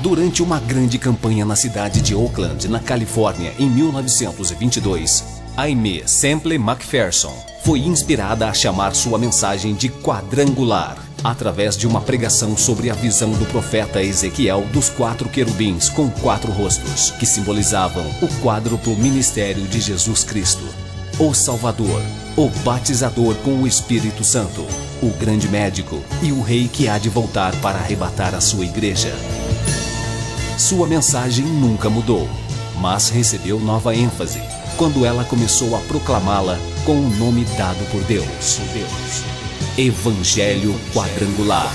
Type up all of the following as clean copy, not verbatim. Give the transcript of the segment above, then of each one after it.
Durante uma grande campanha na cidade de Oakland, na Califórnia, em 1922, Aimee Semple McPherson foi inspirada a chamar sua mensagem de quadrangular, através de uma pregação sobre a visão do profeta Ezequiel dos 4 querubins com 4 rostos, que simbolizavam o quádruplo ministério de Jesus Cristo, o Salvador, o Batizador com o Espírito Santo, o grande médico e o rei que há de voltar para arrebatar a sua igreja. Sua mensagem nunca mudou, mas recebeu nova ênfase quando ela começou a proclamá-la com o nome dado por Deus. Evangelho Quadrangular.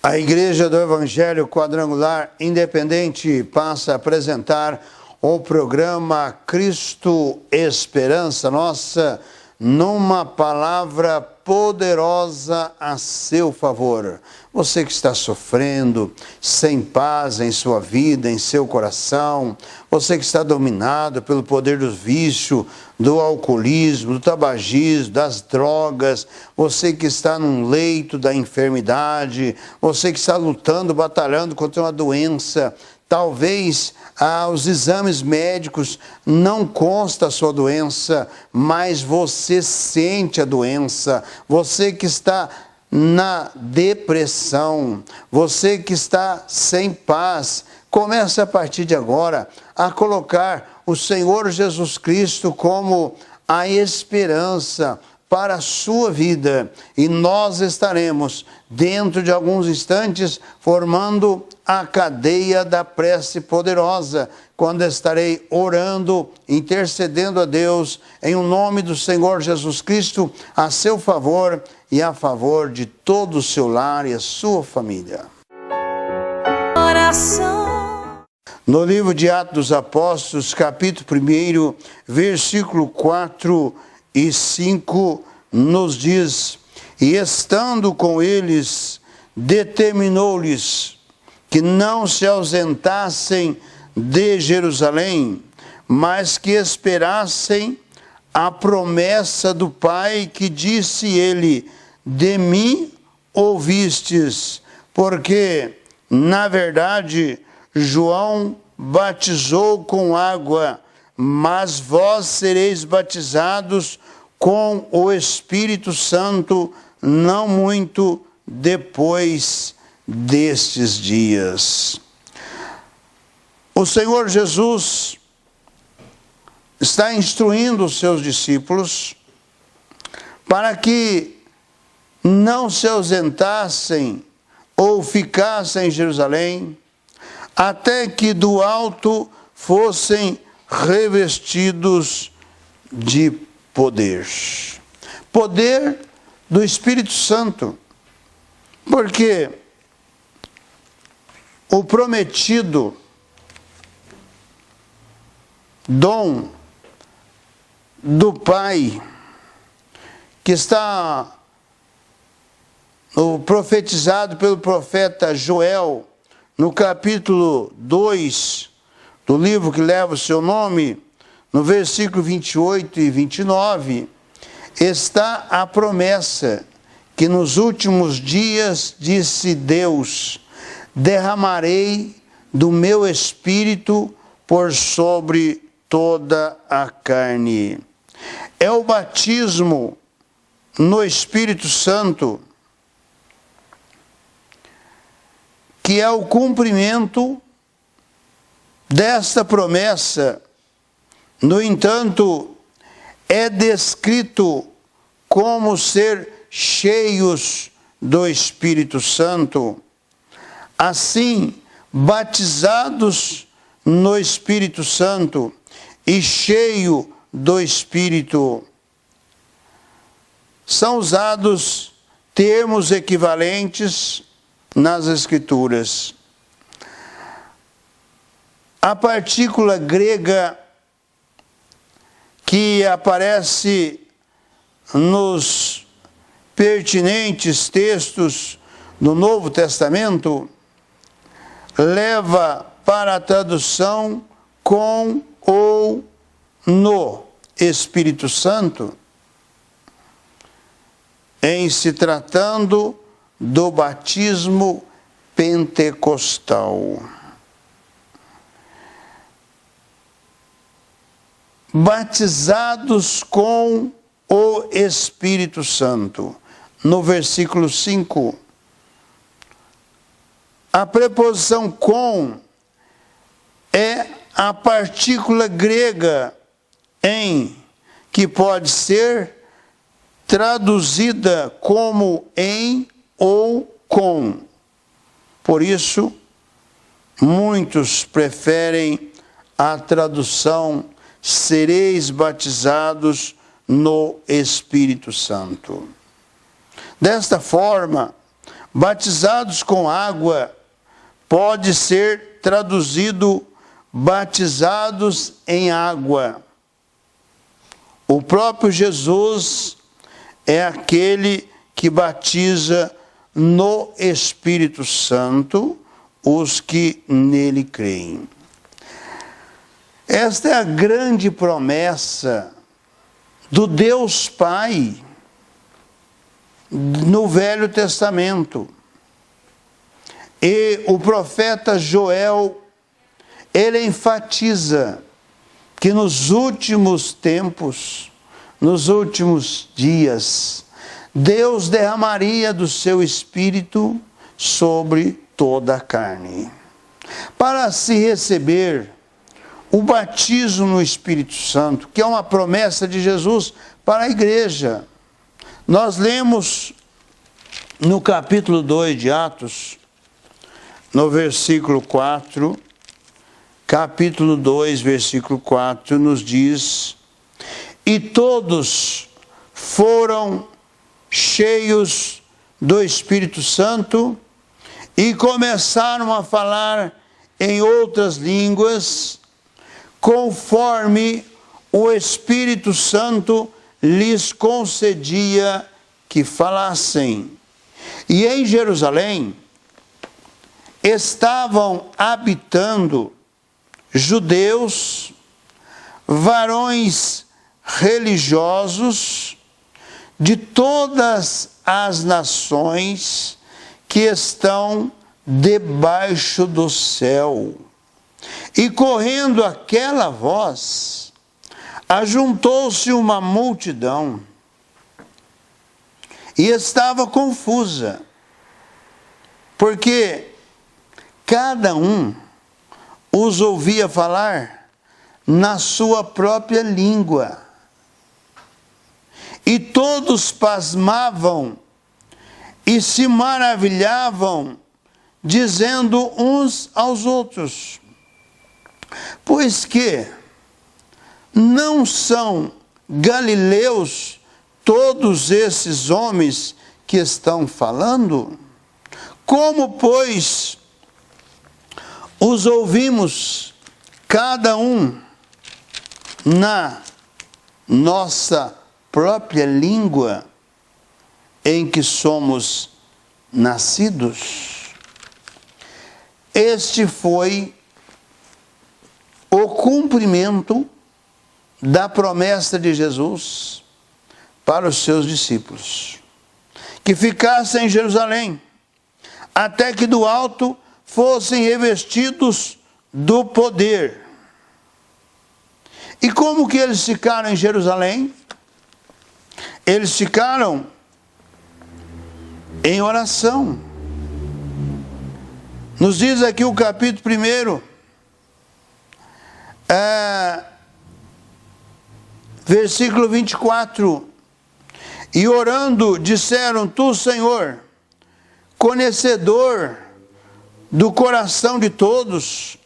A Igreja do Evangelho Quadrangular Independente passa a apresentar o programa Cristo Esperança Nossa, numa palavra poderosa a seu favor. Você que está sofrendo, sem paz em sua vida, em seu coração, você que está dominado pelo poder do vício, do alcoolismo, do tabagismo, das drogas, você que está num leito da enfermidade, você que está lutando, batalhando contra uma doença, talvez os exames médicos não consta a sua doença, mas você sente a doença. Você que está na depressão, você que está sem paz, comece a partir de agora a colocar o Senhor Jesus Cristo como a esperança para a sua vida. E nós estaremos, dentro de alguns instantes, formando a cadeia da prece poderosa, quando estarei orando, intercedendo a Deus, em o nome do Senhor Jesus Cristo, a seu favor e a favor de todo o seu lar e a sua família. Oração. No livro de Atos dos Apóstolos, capítulo 1, versículo 4 e 5, nos diz: e estando com eles, determinou-lhes que não se ausentassem de Jerusalém, mas que esperassem a promessa do Pai, que disse ele: de mim ouvistes, porque, na verdade, João batizou com água, mas vós sereis batizados com o Espírito Santo não muito depois destes dias. O Senhor Jesus está instruindo os seus discípulos para que não se ausentassem ou ficassem em Jerusalém, até que do alto fossem revestidos de poder. Poder do Espírito Santo. Porque o prometido dom do Pai, que está profetizado pelo profeta Joel, no capítulo 2 do livro que leva o seu nome, no versículo 28 e 29, está a promessa que nos últimos dias, disse Deus, derramarei do meu Espírito por sobre toda a carne. É o batismo no Espírito Santo que é o cumprimento desta promessa. No entanto, é descrito como ser cheios do Espírito Santo. Assim, batizados no Espírito Santo e cheio do Espírito, são usados termos equivalentes nas Escrituras. A partícula grega que aparece nos pertinentes textos do Novo Testamento leva para a tradução com ou no Espírito Santo, em se tratando do batismo pentecostal. Batizados com o Espírito Santo. No versículo 5, a preposição com é a partícula grega em, que pode ser traduzida como em ou com. Por isso, muitos preferem a tradução sereis batizados no Espírito Santo. Desta forma, batizados com água pode ser traduzido batizados em água. O próprio Jesus é aquele que batiza no Espírito Santo os que nele creem. Esta é a grande promessa do Deus Pai no Velho Testamento. E o profeta Joel, ele enfatiza que nos últimos tempos, nos últimos dias, Deus derramaria do seu Espírito sobre toda a carne. Para se receber o batismo no Espírito Santo, que é uma promessa de Jesus para a igreja. Nós lemos no capítulo 2 de Atos, no versículo 4, capítulo 2, versículo 4, nos diz: e todos foram cheios do Espírito Santo e começaram a falar em outras línguas, conforme o Espírito Santo lhes concedia que falassem. E em Jerusalém estavam habitando judeus, varões religiosos de todas as nações que estão debaixo do céu. E correndo aquela voz, ajuntou-se uma multidão e estava confusa, porque cada um os ouvia falar na sua própria língua. E todos pasmavam e se maravilhavam, dizendo uns aos outros: pois que não são galileus todos esses homens que estão falando? Como, pois, os ouvimos, cada um na nossa própria língua em que somos nascidos? Este foi o cumprimento da promessa de Jesus para os seus discípulos, que ficassem em Jerusalém, até que do alto fossem revestidos do poder. E como que eles ficaram em Jerusalém? Eles ficaram em oração. Nos diz aqui o capítulo 1, versículo 24. E orando, disseram: tu, Senhor, conhecedor do coração de todos,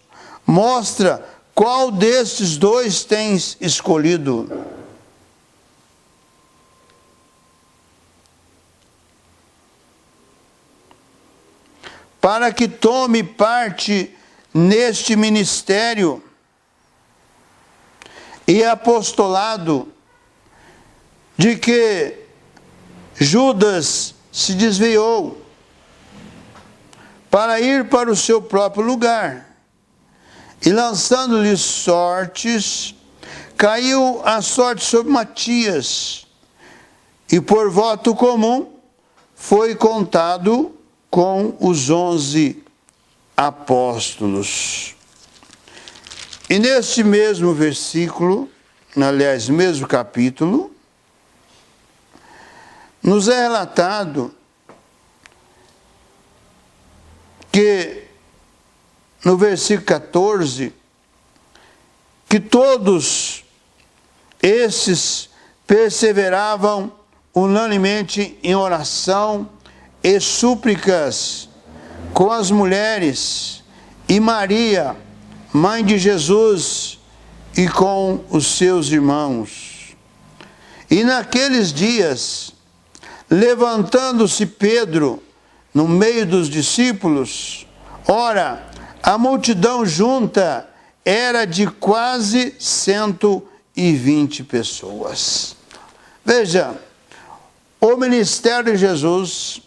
mostra qual destes dois tens escolhido. Para que tome parte neste ministério e apostolado, de que Judas se desviou para ir para o seu próprio lugar, e lançando-lhe sortes, caiu a sorte sobre Matias, e por voto comum foi contado com os 11 apóstolos. E neste mesmo versículo, aliás, mesmo capítulo, nos é relatado que, no versículo 14, que todos esses perseveravam unanemente em oração e súplicas com as mulheres e Maria, mãe de Jesus, e com os seus irmãos. E naqueles dias, levantando-se Pedro no meio dos discípulos, ora, a multidão junta era de quase 120 pessoas. Veja, o ministério de Jesus,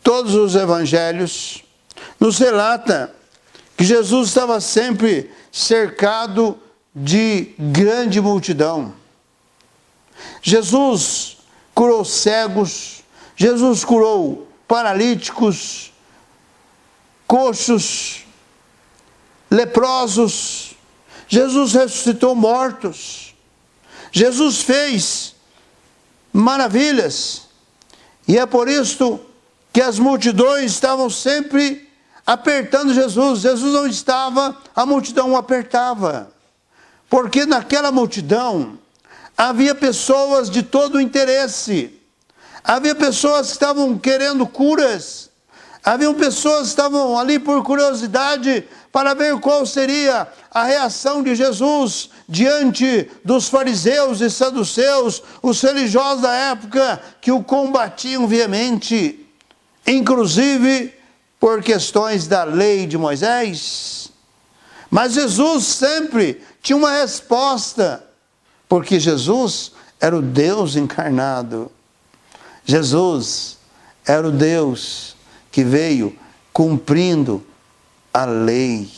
todos os evangelhos, nos relata que Jesus estava sempre cercado de grande multidão. Jesus curou cegos, Jesus curou paralíticos, coxos, leprosos, Jesus ressuscitou mortos, Jesus fez maravilhas, e é por isso que as multidões estavam sempre apertando Jesus. Jesus onde estava, a multidão o apertava, porque naquela multidão havia pessoas de todo o interesse, havia pessoas que estavam querendo curas, havia pessoas que estavam ali por curiosidade para ver qual seria a reação de Jesus diante dos fariseus e saduceus, os religiosos da época que o combatiam veemente, inclusive por questões da lei de Moisés. Mas Jesus sempre tinha uma resposta, porque Jesus era o Deus encarnado. Jesus era o Deus que veio cumprindo a lei.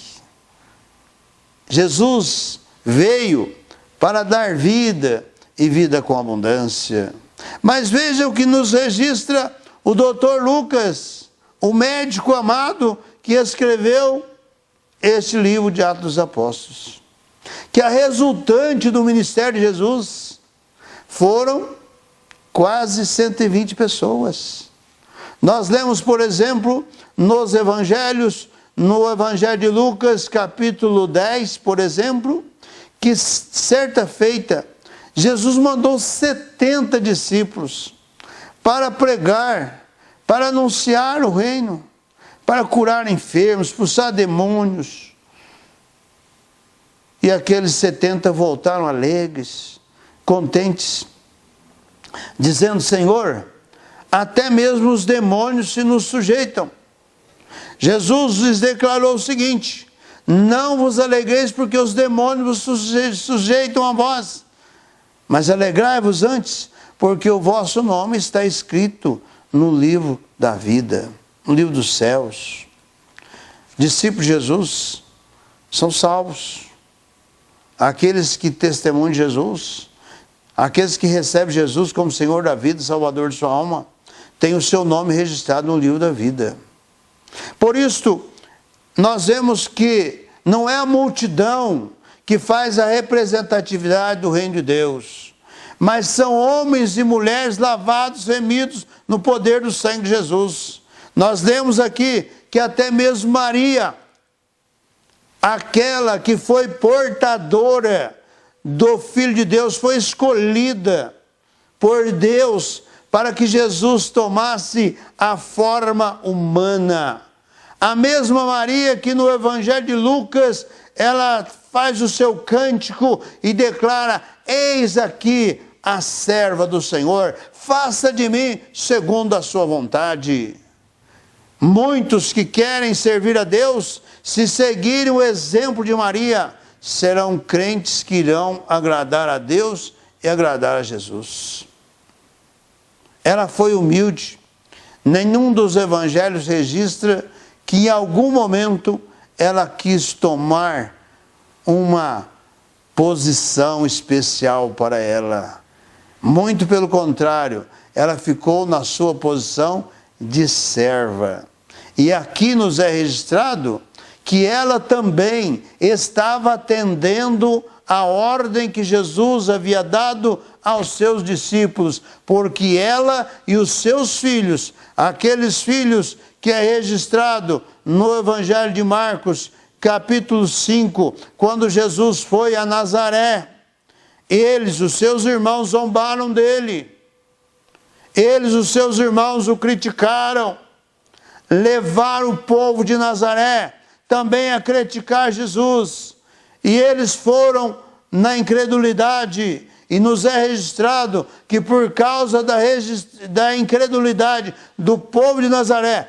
Jesus veio para dar vida e vida com abundância. Mas veja o que nos registra o doutor Lucas, o médico amado que escreveu este livro de Atos dos Apóstolos, que a resultante do ministério de Jesus foram quase 120 pessoas. Nós lemos, por exemplo, nos evangelhos, no evangelho de Lucas, capítulo 10, por exemplo, que certa feita, Jesus mandou 70 discípulos para pregar, para anunciar o reino, para curar enfermos, expulsar demônios. E aqueles 70 voltaram alegres, contentes, dizendo: Senhor, até mesmo os demônios se nos sujeitam. Jesus lhes declarou o seguinte: não vos alegreis porque os demônios vos sujeitam a vós, mas alegrai-vos antes, porque o vosso nome está escrito no livro da vida, no livro dos céus. Discípulos de Jesus são salvos. Aqueles que testemunham de Jesus, aqueles que recebem Jesus como Senhor da vida, Salvador de sua alma, têm o seu nome registrado no livro da vida. Por isso, nós vemos que não é a multidão que faz a representatividade do reino de Deus, mas são homens e mulheres lavados, remidos no poder do sangue de Jesus. Nós lemos aqui que até mesmo Maria, aquela que foi portadora do Filho de Deus, foi escolhida por Deus para que Jesus tomasse a forma humana. A mesma Maria que no Evangelho de Lucas, ela faz o seu cântico e declara: eis aqui a serva do Senhor, faça de mim segundo a sua vontade. Muitos que querem servir a Deus, se seguirem o exemplo de Maria, serão crentes que irão agradar a Deus e agradar a Jesus. Ela foi humilde. Nenhum dos evangelhos registra que em algum momento ela quis tomar uma posição especial para ela. Muito pelo contrário, ela ficou na sua posição de serva. E aqui nos é registrado que ela também estava atendendo a ordem que Jesus havia dado aos seus discípulos, porque ela e os seus filhos, aqueles filhos que é registrado no Evangelho de Marcos, capítulo 5, quando Jesus foi a Nazaré, eles, os seus irmãos, zombaram dele. Eles, os seus irmãos, o criticaram. Levaram o povo de Nazaré também a criticar Jesus. E eles foram na incredulidade. E nos é registrado que por causa da incredulidade do povo de Nazaré,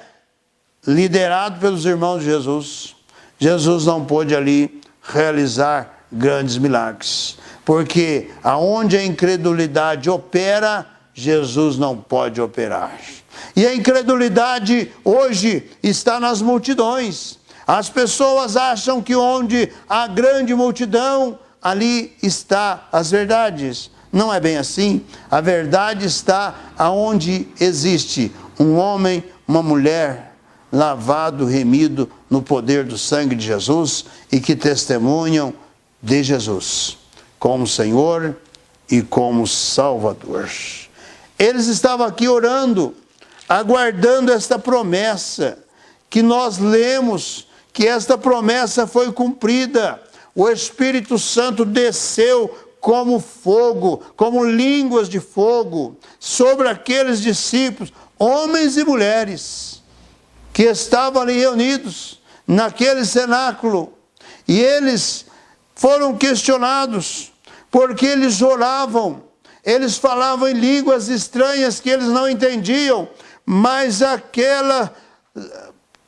liderado pelos irmãos de Jesus, Jesus não pôde ali realizar grandes milagres. Porque aonde a incredulidade opera, Jesus não pode operar. E a incredulidade hoje está nas multidões. As pessoas acham que onde há grande multidão, ali está as verdades. Não é bem assim. A verdade está aonde existe um homem, uma mulher, lavado, remido no poder do sangue de Jesus e que testemunham de Jesus como Senhor e como Salvador. Eles estavam aqui orando, aguardando esta promessa, que nós lemos, que esta promessa foi cumprida. O Espírito Santo desceu como fogo, como línguas de fogo, sobre aqueles discípulos, homens e mulheres, que estavam ali reunidos, naquele cenáculo. E eles foram questionados, porque eles oravam, eles falavam em línguas estranhas que eles não entendiam, mas aquele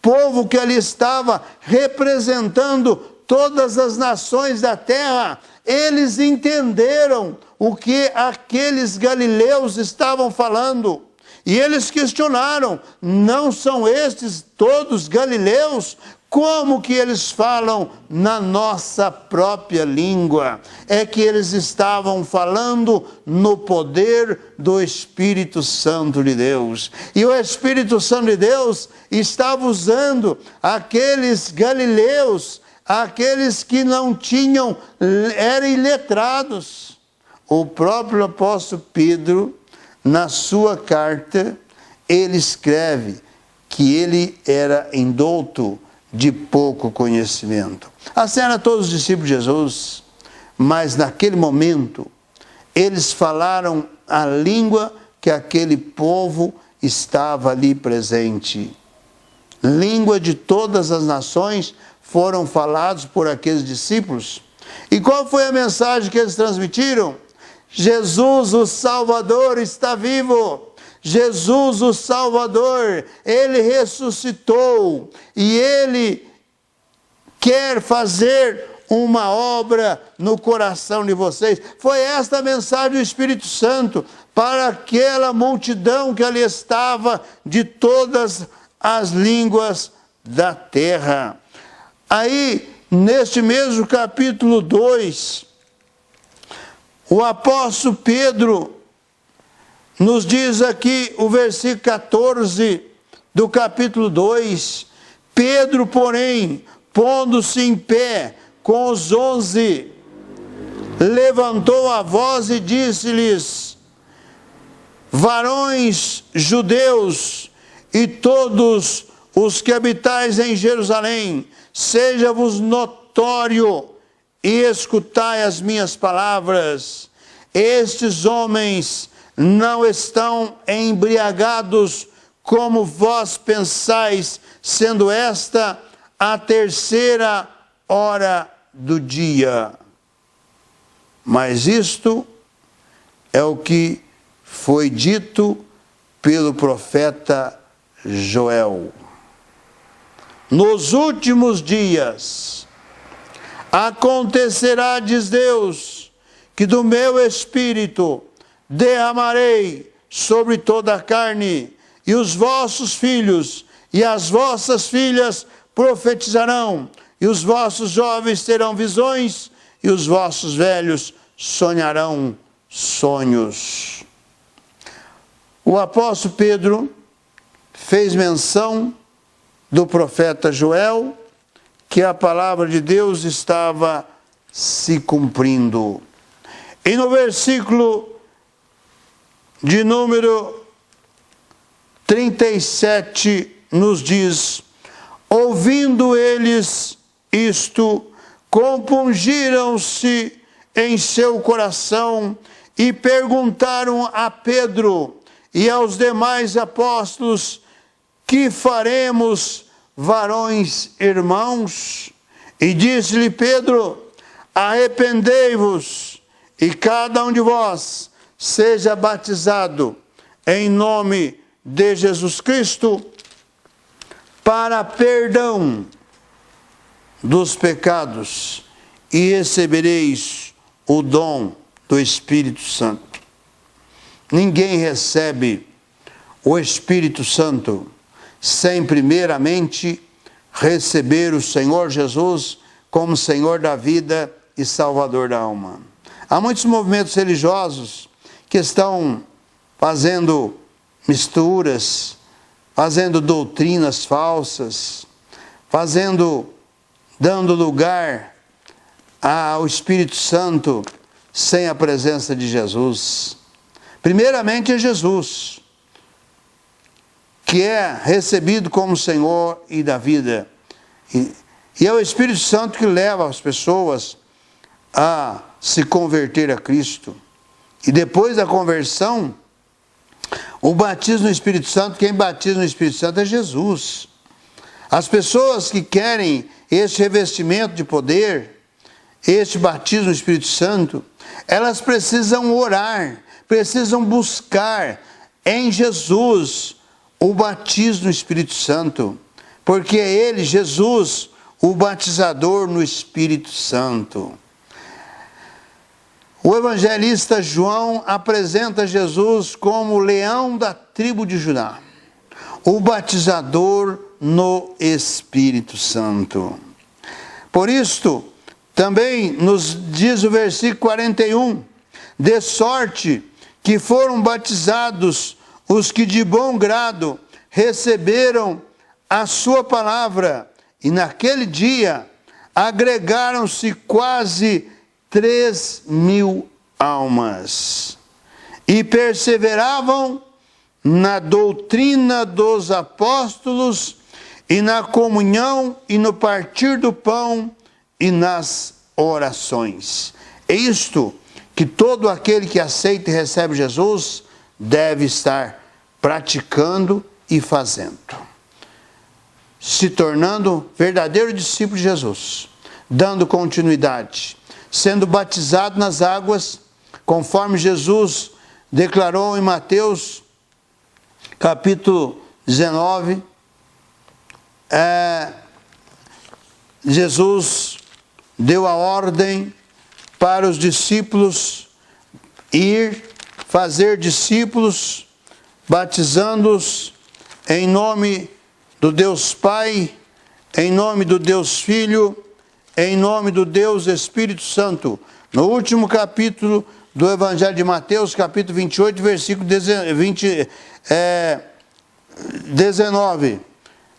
povo que ali estava representando todas as nações da terra, eles entenderam o que aqueles galileus estavam falando. E eles questionaram: não são estes todos galileus? Como que eles falam na nossa própria língua? É que eles estavam falando no poder do Espírito Santo de Deus. E o Espírito Santo de Deus estava usando aqueles galileus, aqueles que não tinham, eram iletrados. O próprio apóstolo Pedro, na sua carta, ele escreve que ele era indouto de pouco conhecimento. Assim eram todos os discípulos de Jesus, mas naquele momento, eles falaram a língua que aquele povo estava ali presente. Língua de todas as nações foram falados por aqueles discípulos. E qual foi a mensagem que eles transmitiram? Jesus, o Salvador, está vivo. Jesus, o Salvador, Ele ressuscitou e Ele quer fazer uma obra no coração de vocês. Foi esta a mensagem do Espírito Santo para aquela multidão que ali estava de todas as línguas da terra. Aí, neste mesmo capítulo 2, o apóstolo Pedro nos diz aqui o versículo 14 do capítulo 2, Pedro, porém, pondo-se em pé com os 11, levantou a voz e disse-lhes: varões judeus e todos os que habitais em Jerusalém, seja-vos notório e escutai as minhas palavras. Estes homens não estão embriagados como vós pensais, sendo esta a terceira hora do dia. Mas isto é o que foi dito pelo profeta Joel. Nos últimos dias acontecerá, diz Deus, que do meu espírito derramarei sobre toda a carne, e os vossos filhos e as vossas filhas profetizarão, e os vossos jovens terão visões, e os vossos velhos sonharão sonhos. o apóstolo Pedro fez menção do profeta Joel, que a palavra de Deus estava se cumprindo. E no versículo de número 37 nos diz: ouvindo eles isto, compungiram-se em seu coração e perguntaram a Pedro e aos demais apóstolos: que faremos, varões irmãos? E disse-lhe Pedro: arrependei-vos e cada um de vós seja batizado em nome de Jesus Cristo para perdão dos pecados e recebereis o dom do Espírito Santo. Ninguém recebe o Espírito Santo sem primeiramente receber o Senhor Jesus como Senhor da vida e Salvador da alma. Há muitos movimentos religiosos que estão fazendo misturas, fazendo doutrinas falsas, dando lugar ao Espírito Santo sem a presença de Jesus. Primeiramente é Jesus, que é recebido como Senhor e da vida. E é o Espírito Santo que leva as pessoas a se converter a Cristo. E depois da conversão, o batismo no Espírito Santo, quem batiza no Espírito Santo é Jesus. As pessoas que querem este revestimento de poder, este batismo no Espírito Santo, elas precisam orar, precisam buscar em Jesus o batismo no Espírito Santo, porque é Ele, Jesus, o batizador no Espírito Santo. O evangelista João apresenta Jesus como o leão da tribo de Judá, o batizador no Espírito Santo. Por isto, também nos diz o versículo 41, de sorte que foram batizados os que de bom grado receberam a sua palavra, e naquele dia agregaram-se quase 3.000 almas, e perseveravam na doutrina dos apóstolos, e na comunhão, e no partir do pão, e nas orações. É isto que todo aquele que aceita e recebe Jesus deve estar praticando e fazendo, se tornando verdadeiro discípulo de Jesus, dando continuidade, sendo batizado nas águas, conforme Jesus declarou em Mateus, capítulo 19, Jesus deu a ordem para os discípulos ir fazer discípulos, batizando-os em nome do Deus Pai, em nome do Deus Filho, em nome do Deus Espírito Santo. No último capítulo do Evangelho de Mateus, capítulo 28, versículo 19.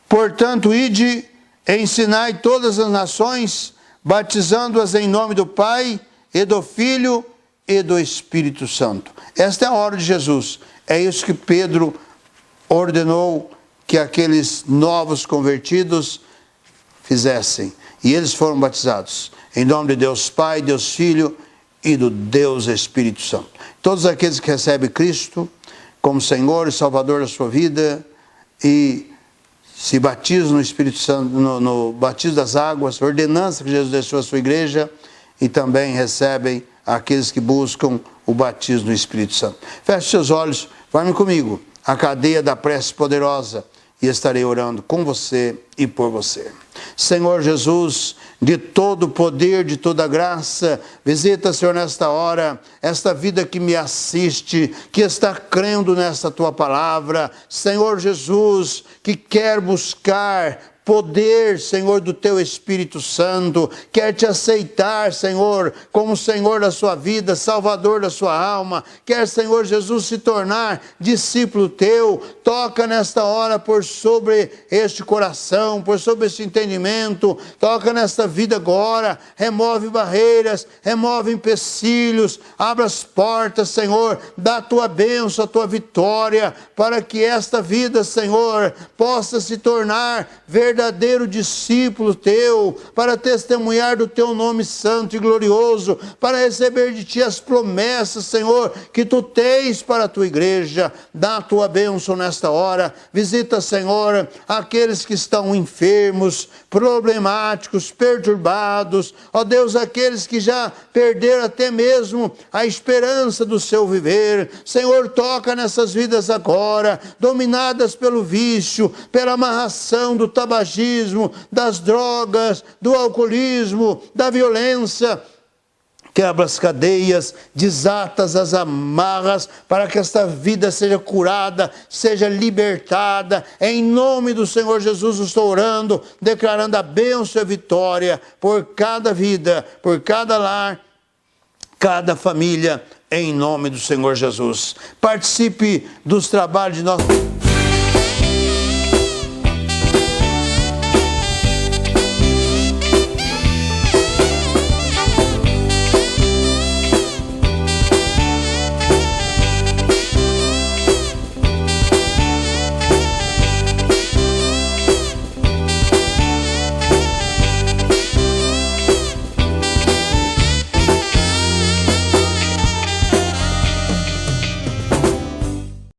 Portanto, ide, ensinai todas as nações, batizando-as em nome do Pai, e do Filho, e do Espírito Santo. Esta é a ordem de Jesus. É isso que Pedro ordenou que aqueles novos convertidos fizessem. E eles foram batizados em nome de Deus Pai, Deus Filho e do Deus Espírito Santo. Todos aqueles que recebem Cristo como Senhor e Salvador da sua vida e se batizam no Espírito Santo, no batismo das águas, ordenança que Jesus deixou à sua igreja, e também recebem aqueles que buscam o batismo no Espírito Santo. Feche seus olhos, vai comigo à cadeia da prece poderosa e estarei orando com você e por você. Senhor Jesus, de todo poder, de toda graça, visita, Senhor, nesta hora, esta vida que me assiste, que está crendo nesta Tua palavra, Senhor Jesus, que quer buscar poder, Senhor, do Teu Espírito Santo, quer Te aceitar, Senhor, como Senhor da sua vida, Salvador da sua alma, quer, Senhor Jesus, se tornar discípulo Teu. Toca nesta hora por sobre este coração, por sobre este entendimento, toca nesta vida agora, remove barreiras, remove empecilhos, abra as portas, Senhor, dá a Tua bênção, a Tua vitória, para que esta vida, Senhor, possa se tornar verdadeiro discípulo Teu, para testemunhar do Teu nome santo e glorioso, para receber de Ti as promessas, Senhor, que Tu tens para a Tua igreja. Dá a Tua bênção nesta hora. Visita, Senhor, aqueles que estão enfermos, problemáticos, perturbados, ó Deus, aqueles que já perderam até mesmo a esperança do seu viver. Senhor, toca nessas vidas agora, dominadas pelo vício, pela amarração do tabagismo, das drogas, do alcoolismo, da violência. Quebra as cadeias, desatas as amarras, para que esta vida seja curada, seja libertada. Em nome do Senhor Jesus, estou orando, declarando a bênção e a vitória por cada vida, por cada lar, cada família, em nome do Senhor Jesus. Participe dos trabalhos de nós.